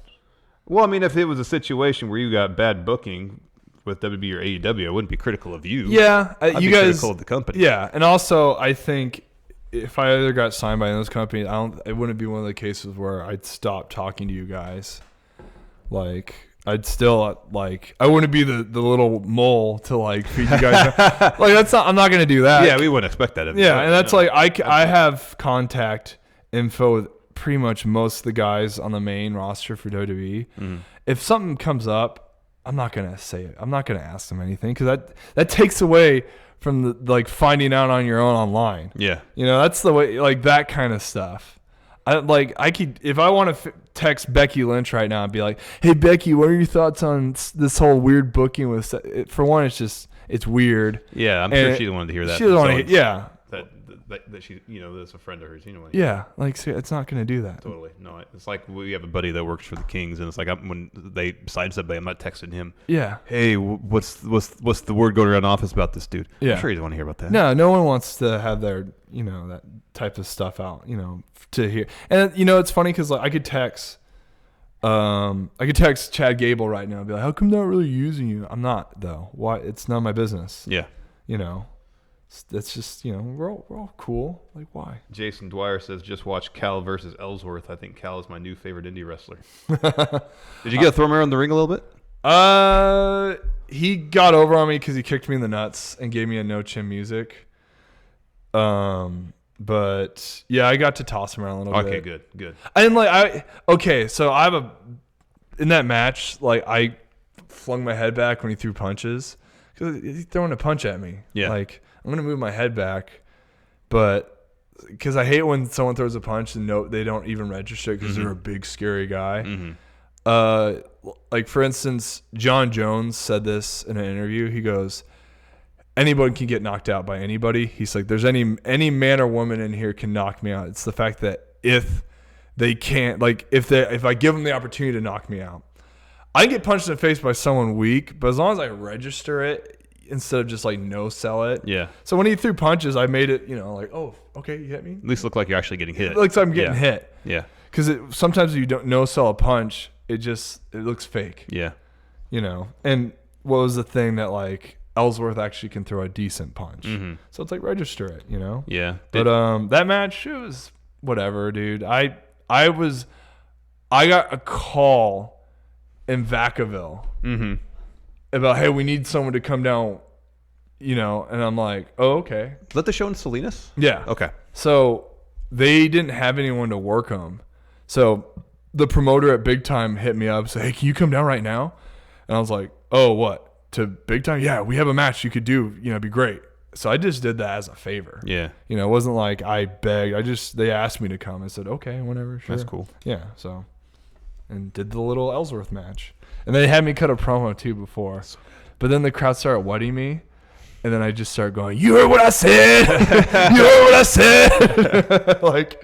[SPEAKER 1] Well, I mean, if it was a situation where you got bad booking with WWE or AEW, I wouldn't be critical of you.
[SPEAKER 2] Yeah,
[SPEAKER 1] I'd
[SPEAKER 2] you
[SPEAKER 1] be
[SPEAKER 2] guys
[SPEAKER 1] critical of the company.
[SPEAKER 2] Yeah, and also I think if I either got signed by those companies, it wouldn't be one of the cases where I'd stop talking to you guys. Like I'd still I wouldn't be the little mole to like feed you guys. Like that's not. I'm not gonna do that.
[SPEAKER 1] Yeah, we wouldn't expect that of you.
[SPEAKER 2] Yeah, and that's like I have contact info with pretty much most of the guys on the main roster for WWE.
[SPEAKER 1] Mm.
[SPEAKER 2] If something comes up, I'm not gonna say it. I'm not gonna ask them anything because that takes away from the like finding out on your own online.
[SPEAKER 1] Yeah,
[SPEAKER 2] that's the way, like that kind of stuff. I could, if I want to text Becky Lynch right now and be like, "Hey Becky, what are your thoughts on this whole weird booking with?" For one, it's weird.
[SPEAKER 1] Yeah, I'm sure she wanted to hear that.
[SPEAKER 2] She doesn't want to. Yeah.
[SPEAKER 1] That she, that's a friend of hers.
[SPEAKER 2] Yeah, like it's not going to do that.
[SPEAKER 1] Totally. No, it's like we have a buddy that works for the Kings, and it's like when they sign somebody, I'm not texting him.
[SPEAKER 2] Yeah.
[SPEAKER 1] Hey, what's the word going around the office about this dude?
[SPEAKER 2] Yeah.
[SPEAKER 1] I'm sure he doesn't want to hear about that.
[SPEAKER 2] No one wants to have their that type of stuff out to hear. And it's funny because like I could text Chad Gable right now and be like, "How come they're not really using you?" I'm not though. Why? It's none of my business.
[SPEAKER 1] Yeah.
[SPEAKER 2] That's just we're all cool. Like why?
[SPEAKER 1] Jason Dwyer says just watch Cal versus Ellsworth. I think Cal is my new favorite indie wrestler. Did you get to throw him around the ring a little bit?
[SPEAKER 2] He got over on me because he kicked me in the nuts and gave me a no chin music. But yeah, I got to toss him around a little bit.
[SPEAKER 1] Okay, good.
[SPEAKER 2] So I have in that match, like I flung my head back when he threw punches because he's throwing a punch at me.
[SPEAKER 1] Yeah.
[SPEAKER 2] Like I'm going to move my head back, but because I hate when someone throws a punch and they don't even register because they're a big, scary guy.
[SPEAKER 1] Mm-hmm.
[SPEAKER 2] Like, for instance, John Jones said this in an interview. He goes, anybody can get knocked out by anybody. He's like, there's any man or woman in here can knock me out. It's the fact that if they can't, like, if I give them the opportunity to knock me out, I can get punched in the face by someone weak, but as long as I register it, instead of just like no sell it.
[SPEAKER 1] Yeah.
[SPEAKER 2] So when he threw punches, I made it, like, oh, okay, you hit me.
[SPEAKER 1] At least look like you're actually getting hit.
[SPEAKER 2] It looks like I'm getting hit.
[SPEAKER 1] Yeah.
[SPEAKER 2] Because sometimes if you don't no sell a punch, it looks fake.
[SPEAKER 1] Yeah.
[SPEAKER 2] And what was the thing that like Ellsworth actually can throw a decent punch.
[SPEAKER 1] Mm-hmm.
[SPEAKER 2] So it's like register it,
[SPEAKER 1] Yeah.
[SPEAKER 2] But that match, it was whatever, dude. I got a call in Vacaville.
[SPEAKER 1] Mm-hmm.
[SPEAKER 2] About, hey, we need someone to come down, and I'm like, oh, okay.
[SPEAKER 1] Is that the show in Salinas?
[SPEAKER 2] Yeah.
[SPEAKER 1] Okay.
[SPEAKER 2] So they didn't have anyone to work them. So the promoter at Big Time hit me up, said, hey, can you come down right now? And I was like, oh, what? To Big Time? Yeah, we have a match you could do, it'd be great. So I just did that as a favor.
[SPEAKER 1] Yeah.
[SPEAKER 2] It wasn't like I begged. They asked me to come. I said, okay, whatever, sure.
[SPEAKER 1] That's cool.
[SPEAKER 2] Yeah, so. And did the little Ellsworth match. And they had me cut a promo too before. But then the crowd started wetting me. And then I just started going, you heard what I said? You heard what I said? Like,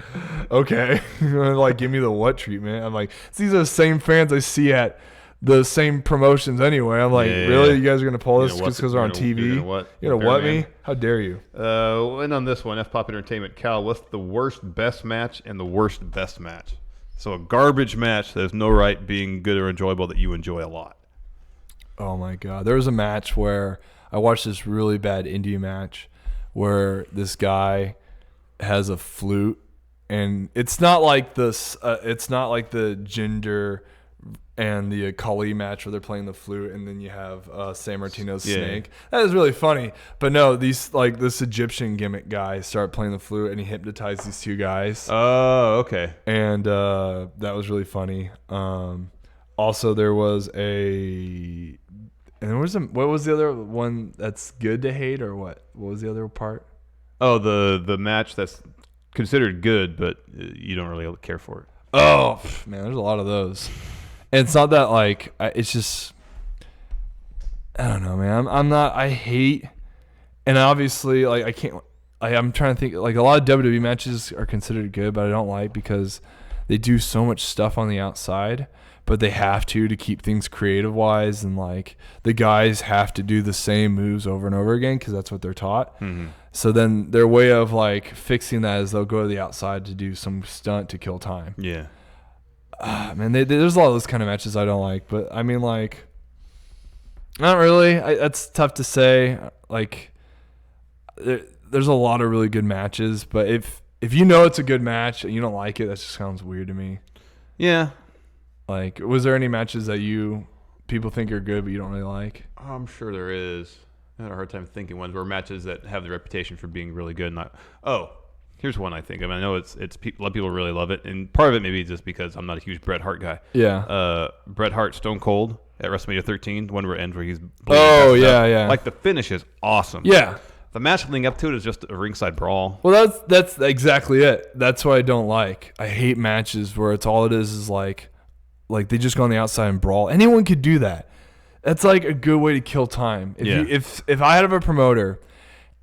[SPEAKER 2] okay. Like, give me the what treatment. I'm like, these are the same fans I see at the same promotions anyway. I'm like, really? You guys are going to pull this just because they're on TV? You're going to what me? How dare you?
[SPEAKER 1] And on this one, F-Pop Entertainment, Cal, what's the worst best match and the worst best match? So a garbage match that has no right being good or enjoyable that you enjoy a lot.
[SPEAKER 2] Oh, my God. There was a match where I watched this really bad indie match where this guy has a flute. And it's not like this. It's not like the Jinder and the Kali match where they're playing the flute, and then you have San Martino's snake. That is really funny. But no, this Egyptian gimmick guy started playing the flute, and he hypnotized these two guys.
[SPEAKER 1] Oh, okay.
[SPEAKER 2] And that was really funny. Also, there was what was the other one that's good to hate, or what? What was the other part?
[SPEAKER 1] Oh, the match that's considered good, but you don't really care for it.
[SPEAKER 2] Oh, man, there's a lot of those. And it's not that, like, it's just, I don't know, man. I hate, and obviously, like, I'm trying to think. Like, a lot of WWE matches are considered good, but I don't like because they do so much stuff on the outside. But they have to keep things creative wise, and like the guys have to do the same moves over and over again because that's what they're taught.
[SPEAKER 1] Mm-hmm.
[SPEAKER 2] So then their way of like fixing that is they'll go to the outside to do some stunt to kill time.
[SPEAKER 1] Yeah.
[SPEAKER 2] Man, there's a lot of those kind of matches I don't like, but I mean, like, not really. That's tough to say. Like, there's a lot of really good matches, but if you know it's a good match and you don't like it, that just sounds weird to me.
[SPEAKER 1] Yeah.
[SPEAKER 2] Like, was there any matches that people think are good but you don't really like?
[SPEAKER 1] I'm sure there is. I had a hard time thinking ones where matches that have the reputation for being really good. Here's one I think. I mean, I know a lot of people really love it, and part of it maybe just because I'm not a huge Bret Hart guy.
[SPEAKER 2] Yeah.
[SPEAKER 1] Bret Hart Stone Cold at WrestleMania 13, the one where it ends where he's
[SPEAKER 2] bleeding yeah.
[SPEAKER 1] Like the finish is awesome.
[SPEAKER 2] Yeah.
[SPEAKER 1] The match leading up to it is just a ringside brawl.
[SPEAKER 2] Well, that's exactly it. That's what I don't like. I hate matches where all it is like they just go on the outside and brawl. Anyone could do that. That's like a good way to kill time. If I had a promoter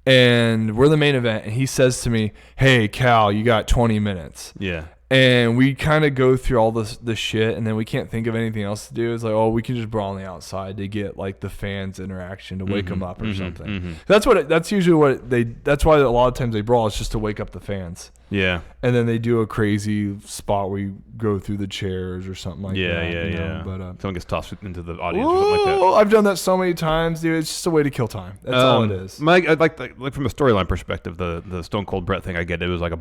[SPEAKER 2] and we're the main event and he says to me, "Hey, Cal, you got 20 minutes."
[SPEAKER 1] Yeah.
[SPEAKER 2] And we kind of go through all this shit, and then we can't think of anything else to do. It's like, we can just brawl on the outside to get like the fans' interaction to wake them up or something. Mm-hmm. That's usually that's why a lot of times they brawl. It's just to wake up the fans.
[SPEAKER 1] Yeah.
[SPEAKER 2] And then they do a crazy spot where you go through the chairs or something like that.
[SPEAKER 1] Yeah.
[SPEAKER 2] But
[SPEAKER 1] someone gets tossed into the audience or something like that.
[SPEAKER 2] I've done that so many times, dude. It's just a way to kill time. That's all it is.
[SPEAKER 1] I'd like from a storyline perspective, the Stone Cold Bret thing. I get it was like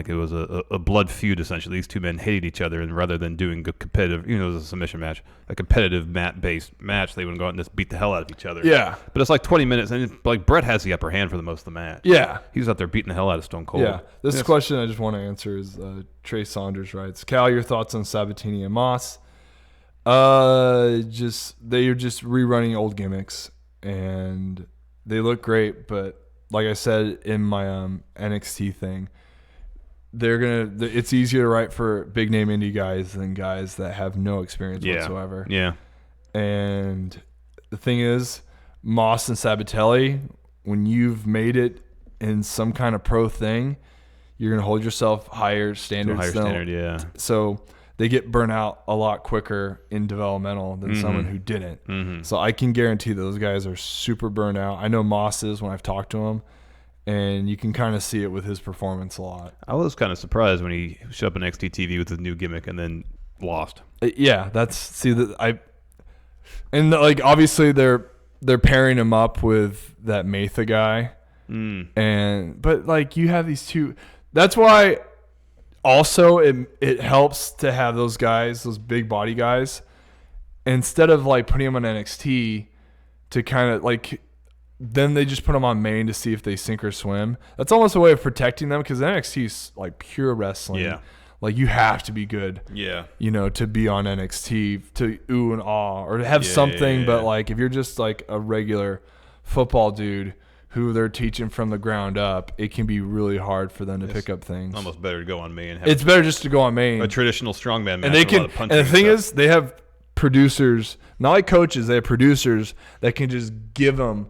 [SPEAKER 1] it was a blood feud essentially. These two men hated each other, and rather than doing a competitive, it was a submission match, a competitive mat-based match, they would go out and just beat the hell out of each other.
[SPEAKER 2] Yeah.
[SPEAKER 1] But it's like 20 minutes, and like Bret has the upper hand for the most of the match.
[SPEAKER 2] Yeah.
[SPEAKER 1] He's out there beating the hell out of Stone Cold.
[SPEAKER 2] Yeah. This question I just want to answer is Trey Saunders writes, Cal, your thoughts on Sabatini and Moss? They are just rerunning old gimmicks, and they look great, but like I said in my NXT thing, it's easier to write for big name indie guys than guys that have no experience whatsoever.
[SPEAKER 1] Yeah.
[SPEAKER 2] And the thing is, Moss and Sabatelli, when you've made it in some kind of pro thing, you're going to hold yourself higher standards.
[SPEAKER 1] Yeah.
[SPEAKER 2] So they get burnt out a lot quicker in developmental than someone who didn't. Mm-hmm. So I can guarantee those guys are super burned out. I know Moss is when I've talked to him. And you can kind of see it with his performance a lot.
[SPEAKER 1] I was kind of surprised when he showed up on NXT TV with his new gimmick and then lost.
[SPEAKER 2] Yeah, obviously they're pairing him up with that Matha guy, but like you have these two. That's why also it helps to have those guys, those big body guys, instead of like putting them on NXT to kind of like. Then they just put them on main to see if they sink or swim. That's almost a way of protecting them because NXT is like pure wrestling.
[SPEAKER 1] Yeah.
[SPEAKER 2] Like you have to be good.
[SPEAKER 1] Yeah.
[SPEAKER 2] To be on NXT, to ooh and ah, or to have something.
[SPEAKER 1] Yeah.
[SPEAKER 2] But like if you're just like a regular football dude who they're teaching from the ground up, it can be really hard for them to pick up things.
[SPEAKER 1] Almost better to go on main.
[SPEAKER 2] It's better just to go on main.
[SPEAKER 1] A traditional strongman match.
[SPEAKER 2] And they can. And the thing is, they have producers, not like coaches. They have producers that can just give them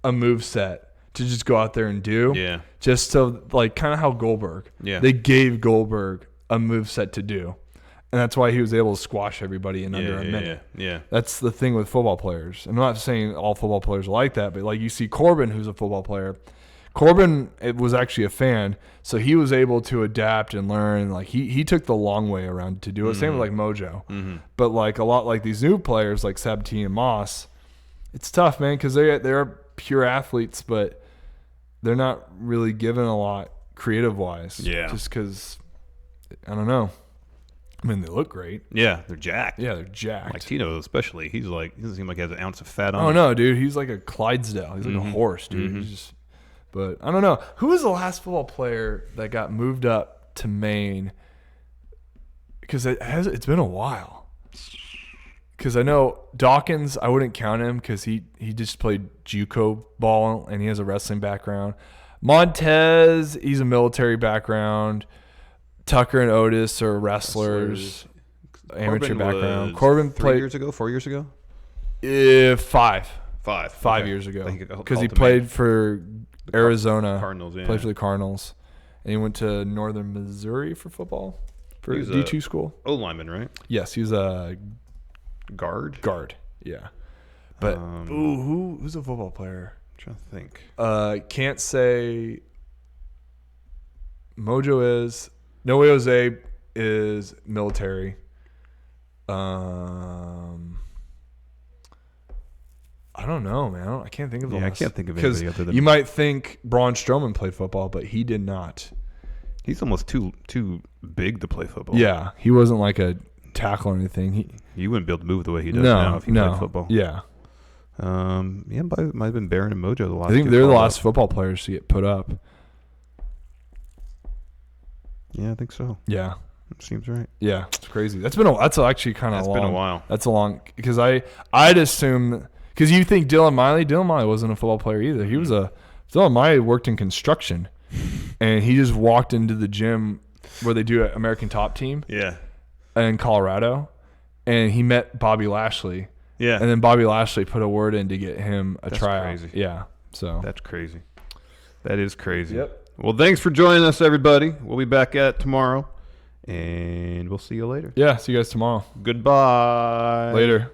[SPEAKER 2] a move set to just go out there and do.
[SPEAKER 1] Yeah.
[SPEAKER 2] Just to like kind of how Goldberg.
[SPEAKER 1] Yeah.
[SPEAKER 2] They gave Goldberg a move set to do. And that's why he was able to squash everybody in under a minute.
[SPEAKER 1] Yeah.
[SPEAKER 2] That's the thing with football players. I'm not saying all football players are like that, but like you see Corbin, who's a football player. Corbin was actually a fan, so he was able to adapt and learn. Like he took the long way around to do it. Same with like Mojo. Mm-hmm. But like a lot like these new players like Sabatini and Moss, it's tough, man, because they're pure athletes, but they're not really given a lot creative wise.
[SPEAKER 1] Yeah.
[SPEAKER 2] Just because, I don't know. I mean, they look great.
[SPEAKER 1] Yeah, they're jacked.
[SPEAKER 2] Yeah, they're jacked.
[SPEAKER 1] Like Tino, especially. He doesn't seem like he has an ounce of fat on him.
[SPEAKER 2] Oh, no, dude. He's like a Clydesdale. He's like a horse, dude. He's but I don't know. Who was the last football player that got moved up to Maine? Because it's been a while. Because I know Dawkins, I wouldn't count him because he just played JUCO ball and he has a wrestling background. Montez, he's a military background. Tucker and Otis are wrestlers. Amateur background. Corbin played
[SPEAKER 1] 4 years ago?
[SPEAKER 2] 5
[SPEAKER 1] 5
[SPEAKER 2] years ago.
[SPEAKER 1] I think
[SPEAKER 2] Because he played for Arizona.
[SPEAKER 1] Cardinals, yeah.
[SPEAKER 2] Played for the Cardinals. And he went to Northern Missouri for football. For
[SPEAKER 1] He was
[SPEAKER 2] D2 school.
[SPEAKER 1] O-lineman, right?
[SPEAKER 2] Yes, he was a
[SPEAKER 1] Guard?
[SPEAKER 2] guard. Yeah. But who's a football player?
[SPEAKER 1] I'm trying to think.
[SPEAKER 2] Can't say Mojo is. No way Jose is military. I don't know, man. I can't think of the
[SPEAKER 1] Yeah, I
[SPEAKER 2] last.
[SPEAKER 1] can't think of anybody other than
[SPEAKER 2] You might think Braun Strowman played football, but he did not.
[SPEAKER 1] he's almost too big to play football.
[SPEAKER 2] Yeah, he wasn't like a tackle or anything.
[SPEAKER 1] You wouldn't be able to move the way he does now if he played football.
[SPEAKER 2] Yeah.
[SPEAKER 1] Yeah, might have been Barron and Mojo the last.
[SPEAKER 2] I think they're the last football players to get put up.
[SPEAKER 1] Yeah, I think so.
[SPEAKER 2] Yeah.
[SPEAKER 1] Seems right.
[SPEAKER 2] Yeah, it's crazy. That's actually kind of long.
[SPEAKER 1] That's been a while.
[SPEAKER 2] That's a long because I'd assume because you think Dylan Miley wasn't a football player either. He was Dylan Miley worked in construction, and he just walked into the gym where they do an American Top Team.
[SPEAKER 1] Yeah.
[SPEAKER 2] In Colorado, and he met Bobby Lashley.
[SPEAKER 1] Yeah.
[SPEAKER 2] And then Bobby Lashley put a word in to get him a
[SPEAKER 1] That's
[SPEAKER 2] tryout.
[SPEAKER 1] crazy.
[SPEAKER 2] Yeah. So
[SPEAKER 1] That's crazy. That is crazy.
[SPEAKER 2] Yep.
[SPEAKER 1] Well, thanks for joining us, everybody. We'll be back at it tomorrow, and we'll see you later.
[SPEAKER 2] Yeah. See you guys tomorrow.
[SPEAKER 1] Goodbye.
[SPEAKER 2] Later.